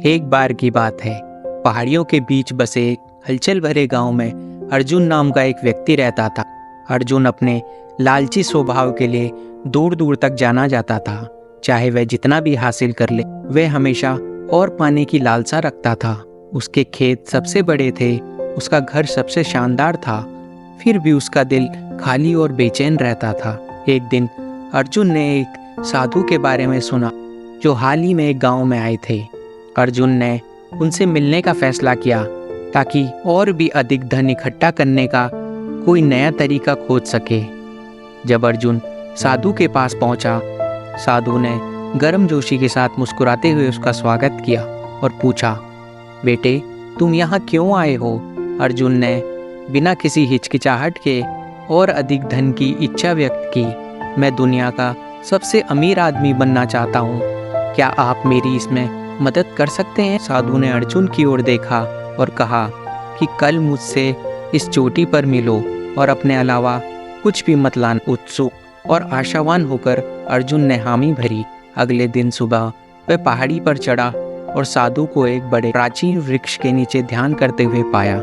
एक बार की बात है, पहाड़ियों के बीच बसे एक हलचल भरे गांव में अर्जुन नाम का एक व्यक्ति रहता था। अर्जुन अपने लालची स्वभाव के लिए दूर दूर तक जाना जाता था। चाहे वह जितना भी हासिल कर ले, वह हमेशा और पाने की लालसा रखता था। उसके खेत सबसे बड़े थे, उसका घर सबसे शानदार था, फिर भी उसका दिल खाली और बेचैन रहता था। एक दिन अर्जुन ने एक साधु के बारे में सुना जो हाल ही में एक गांव में आए थे। अर्जुन ने उनसे मिलने का फैसला किया ताकि और भी अधिक धन इकट्ठा करने का कोई नया तरीका खोज सके। जब अर्जुन साधु के पास पहुंचा, साधु ने गर्मजोशी के साथ मुस्कुराते हुए उसका स्वागत किया और पूछा, बेटे तुम यहाँ क्यों आए हो? अर्जुन ने बिना किसी हिचकिचाहट के और अधिक धन की इच्छा व्यक्त की। मैं दुनिया का सबसे अमीर आदमी बनना चाहता हूँ, क्या आप मेरी इसमें मदद कर सकते हैं? साधु ने अर्जुन की ओर देखा और कहा कि कल मुझसे इस चोटी पर मिलो और अपने अलावा कुछ भी मत लाना। उत्सुक और आशावान होकर अर्जुन ने हामी भरी। अगले दिन सुबह वह पहाड़ी पर चढ़ा और साधु को एक बड़े प्राचीन वृक्ष के नीचे ध्यान करते हुए पाया।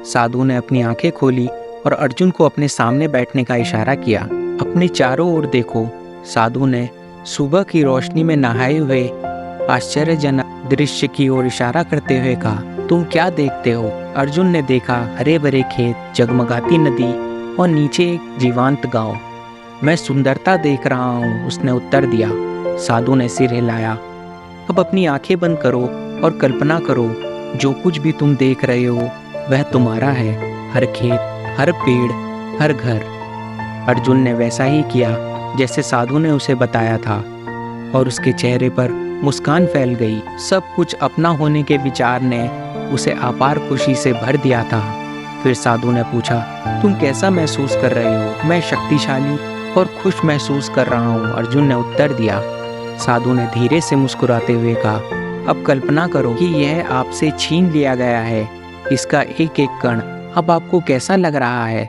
साधु ने अपनी आंखें खोली और अर्जुन को अपने सामने बैठने का इशारा किया। अपने चारों ओर देखो, साधु ने सुबह की रोशनी में नहाए हुए आश्चर्यजनक दृश्य की ओर इशारा करते हुए कहा, तुम क्या देखते हो? अर्जुन ने देखा हरे भरे खेत, जगमगाती नदी और नीचे एक जीवंत गांव। मैं सुंदरता देख रहा हूँ, उसने उत्तर दिया। साधु ने सिर हिलाया। अब अपनी आंखें बंद करो और कल्पना करो, जो कुछ भी तुम देख रहे हो वह तुम्हारा है। हर खेत, हर पेड़, हर घर। अर्जुन ने वैसा ही किया जैसे साधु ने उसे बताया था और उसके चेहरे पर मुस्कान फैल गई। सब कुछ अपना होने के विचार ने उसे अपार खुशी से भर दिया था। फिर साधु ने पूछा, तुम कैसा महसूस कर रहे हो? मैं शक्तिशाली और खुश महसूस कर रहा हूँ, अर्जुन ने उत्तर दिया। साधु ने धीरे से मुस्कुराते हुए कहा, अब कल्पना करो कि यह आपसे छीन लिया गया है, इसका एक एक कण। अब आपको कैसा लग रहा है?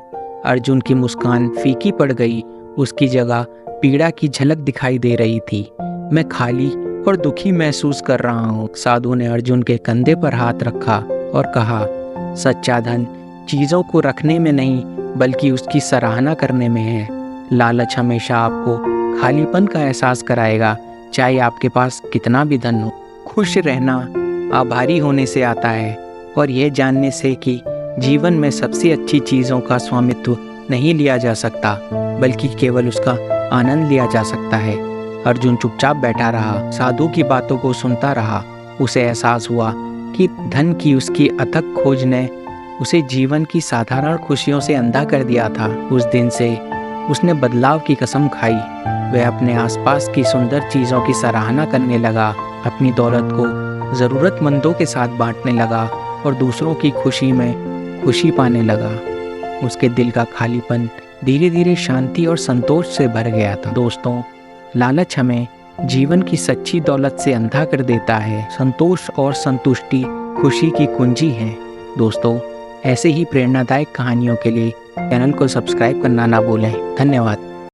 अर्जुन की मुस्कान फीकी पड़ गई, उसकी जगह पीड़ा की झलक दिखाई दे रही थी। मैं खाली और दुखी महसूस कर रहा हूँ। साधु ने अर्जुन के कंधे पर हाथ रखा और कहा, सच्चा धन चीज़ों को रखने में नहीं बल्कि उसकी सराहना करने में है। लालच हमेशा आपको खालीपन का एहसास कराएगा, चाहे आपके पास कितना भी धन हो। खुश रहना आभारी होने से आता है और यह जानने से कि जीवन में सबसे अच्छी चीज़ों का स्वामित्व नहीं लिया जा सकता बल्कि केवल उसका आनंद लिया जा सकता है। अर्जुन चुपचाप बैठा रहा, साधु की बातों को सुनता रहा। उसे एहसास हुआ कि धन की उसकी अथक खोज ने उसे जीवन की साधारण खुशियों से अंधा कर दिया था। उस दिन से उसने बदलाव की कसम खाई। वह अपने आसपास की सुंदर चीज़ों की सराहना करने लगा, अपनी दौलत को ज़रूरतमंदों के साथ बांटने लगा और दूसरों की खुशी में खुशी पाने लगा। उसके दिल का खालीपन धीरे धीरे शांति और संतोष से भर गया था। दोस्तों, लालच हमें जीवन की सच्ची दौलत से अंधा कर देता है। संतोष और संतुष्टि खुशी की कुंजी है। दोस्तों, ऐसे ही प्रेरणादायक कहानियों के लिए चैनल को सब्सक्राइब करना ना भूलें। धन्यवाद।